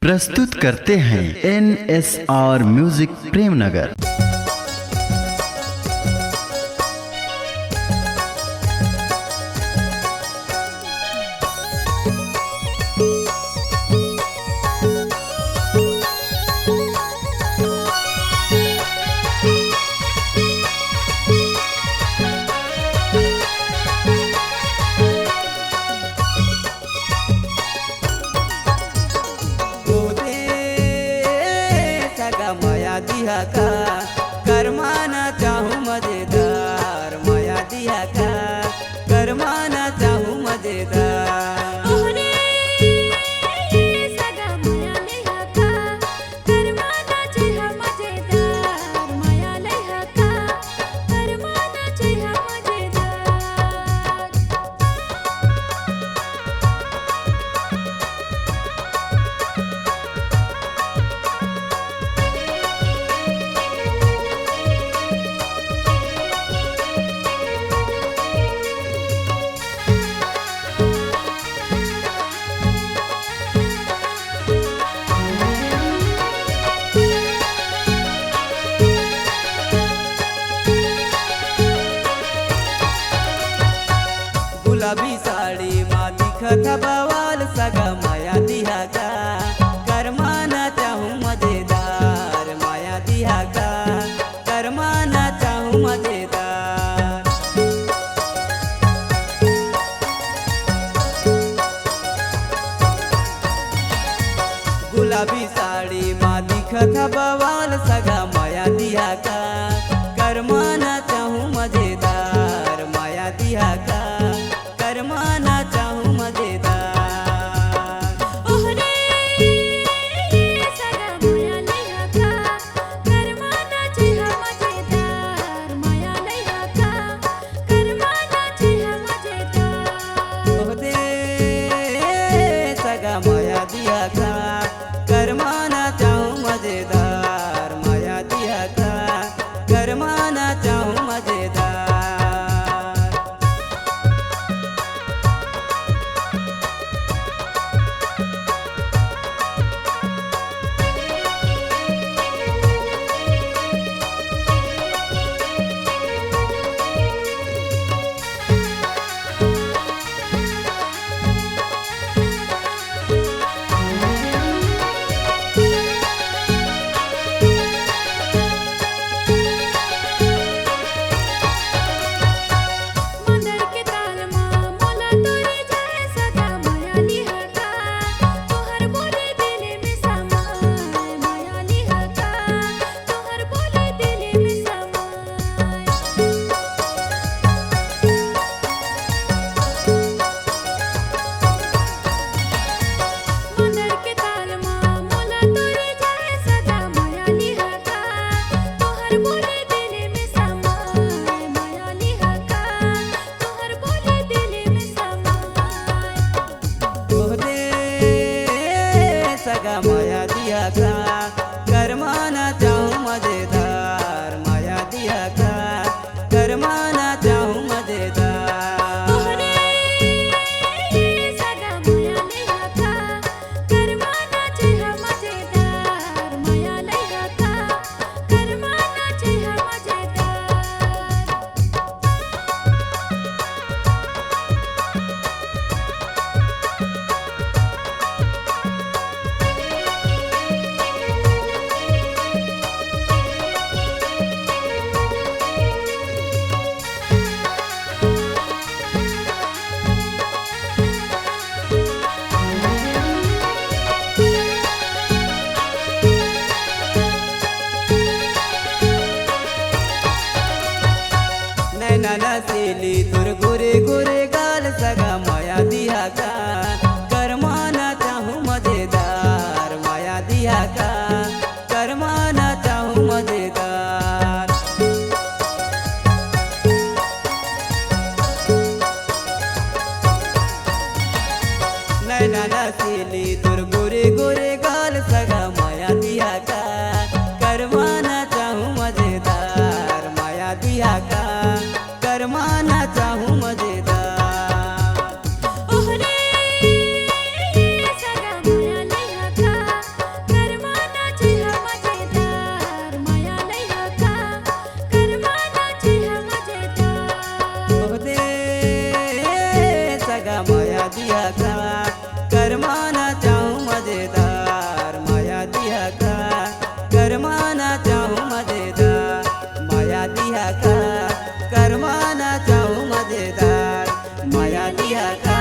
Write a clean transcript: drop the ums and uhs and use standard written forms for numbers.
प्रस्तुत करते हैं NSR म्यूजिक प्रेमनगर। दिया का करमाना चाहूँ मजेदार, माया दिया का करमाना चाहूँ मजेदार। ओहरे सगा माया लेहा का करमाना चाहा मजेदार, माया लेहा का करमाना चाहा मजेदार। गुलाबी साड़ी मा दिखत बवाल, सगा माया दिया का करमाना चाहूँ मजेदार, माया दिया का करमाना चाहूँ मजेदार। गुलाबी साड़ी मा दिखत बवाल, सगा माया दिया का करमाना चाहूँ मजेदार, माया दिया का करमाना चाहूँ मजेदार। ओहरे सगा माया लेहा का करमाना चाहा मजेदार, माया लेहा का करमाना चाहा मजेदार। ओहदे सगा माया दिया का करमाना चाहूँ मजेदार, माया दिया का करमाना चाहूँ मजेदार। मंदर के ताल मा मोला तोरे जाए, सगा माया लेहा का तोहर बोले दिल में समाए, माया लेहा का तोहर बोले दिल में समाए। मंदर के ताल मा मोला तोरे जाए, सगा माया लेहा का तोहर बोले दिल में समाए, माया लेहा का तोहर बोले दिल में समाए। ओहदे सगा माया दिया का करमाना चाहूँ मजेदार, माया दिया का करमाना चाहूँ मजेदार। ओहरे सगा माया लेहा का करमाना चाहा मजेदार, माया लेहा का करमाना चाहा मजेदार। नैना नसीली तुर गोरे गोरे गाल, सगा माया दिया का करमाना चाहूँ मजेदार, माया दिया का करमाना चाहूँ मजेदार। नैना नसीली तुर गोरे गोरे गाल, सगा माया दिया का करमाना चाहूँ मजेदार, माया दिया का करमाना चाहूँ मजेदार। ओहरे सगा माया लेहा का दिया का